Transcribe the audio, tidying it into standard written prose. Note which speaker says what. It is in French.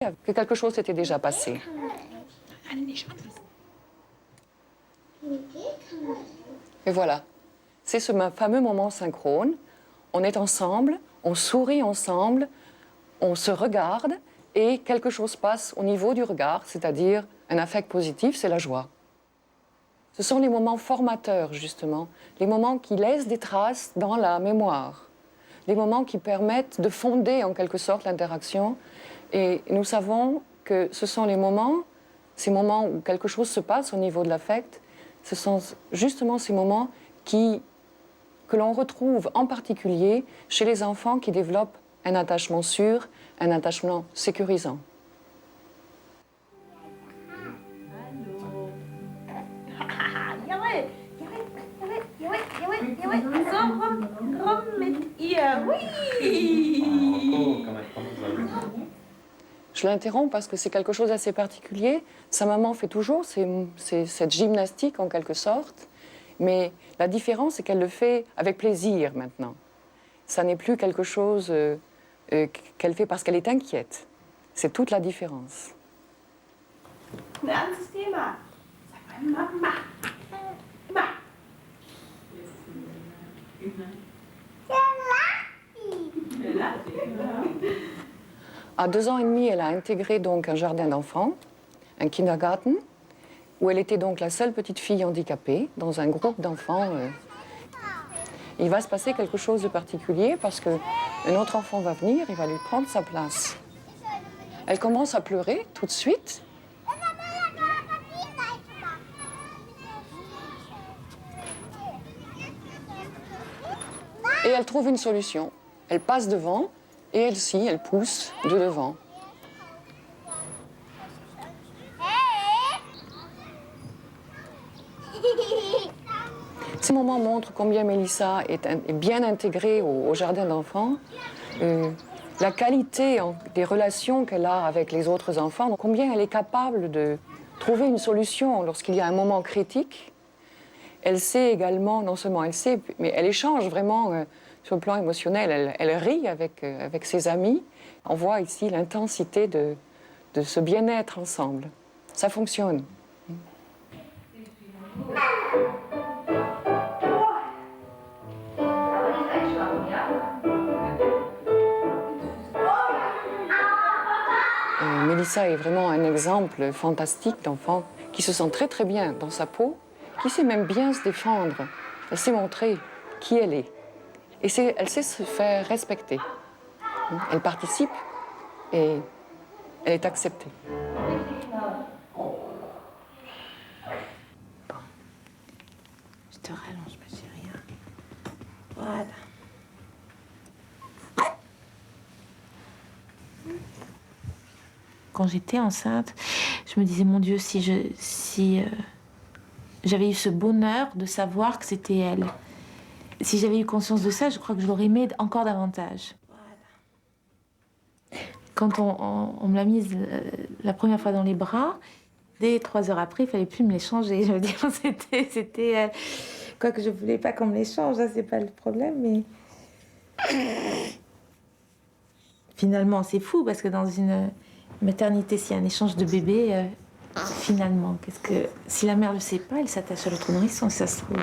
Speaker 1: que quelque chose s'était déjà passé. Et voilà, c'est ce fameux moment synchrone. On est ensemble, on sourit ensemble, on se regarde et quelque chose passe au niveau du regard, c'est-à-dire un affect positif, c'est la joie. Ce sont les moments formateurs, justement, les moments qui laissent des traces dans la mémoire, les moments qui permettent de fonder en quelque sorte l'interaction. Et nous savons que ce sont les moments, ces moments où quelque chose se passe au niveau de l'affect, ce sont justement ces moments que l'on retrouve en particulier chez les enfants qui développent un attachement sûr, un attachement sécurisant. Je l'interromps parce que c'est quelque chose d'assez particulier. Sa maman fait toujours cette gymnastique en quelque sorte, mais la différence c'est qu'elle le fait avec plaisir maintenant. Ça n'est plus quelque chose qu'elle fait parce qu'elle est inquiète. C'est toute la différence. À 2 ans et demi, elle a intégré donc un jardin d'enfants, un kindergarten, où elle était donc la seule petite fille handicapée dans un groupe d'enfants. Il va se passer quelque chose de particulier parce qu'un autre enfant va venir, il va lui prendre sa place. Elle commence à pleurer tout de suite. Et elle trouve une solution. Elle passe devant et elle aussi, elle pousse de devant. Ces moments montrent combien Mélissa est bien intégrée au jardin d'enfants. La qualité des relations qu'elle a avec les autres enfants, combien elle est capable de trouver une solution lorsqu'il y a un moment critique. Elle sait également, non seulement elle sait, mais elle échange vraiment sur le plan émotionnel. Elle rit avec ses amis. On voit ici l'intensité de ce bien-être ensemble. Ça fonctionne. Mélissa est vraiment un exemple fantastique d'enfant qui se sent très très bien dans sa peau, qui sait même bien se défendre. Elle sait montrer qui elle est. Et elle sait se faire respecter. Elle participe et elle est acceptée.
Speaker 2: Bon. Je te rallonge, ma chérie. Voilà. Quand j'étais enceinte, je me disais, mon Dieu, si j'avais eu ce bonheur de savoir que c'était elle. Si j'avais eu conscience de ça, je crois que je l'aurais aimée encore davantage. Voilà. Quand on me l'a mise la première fois dans les bras, dès 3 heures après, il ne fallait plus me l'échanger. Je veux dire, c'était elle. Quoique je ne voulais pas qu'on me l'échange, ça, c'est pas le problème, mais... Finalement, c'est fou, parce que dans une maternité, s'il y a un échange de bébés, finalement, si la mère ne le sait pas, elle s'attache à l'autre nourrisson, ça se trouve.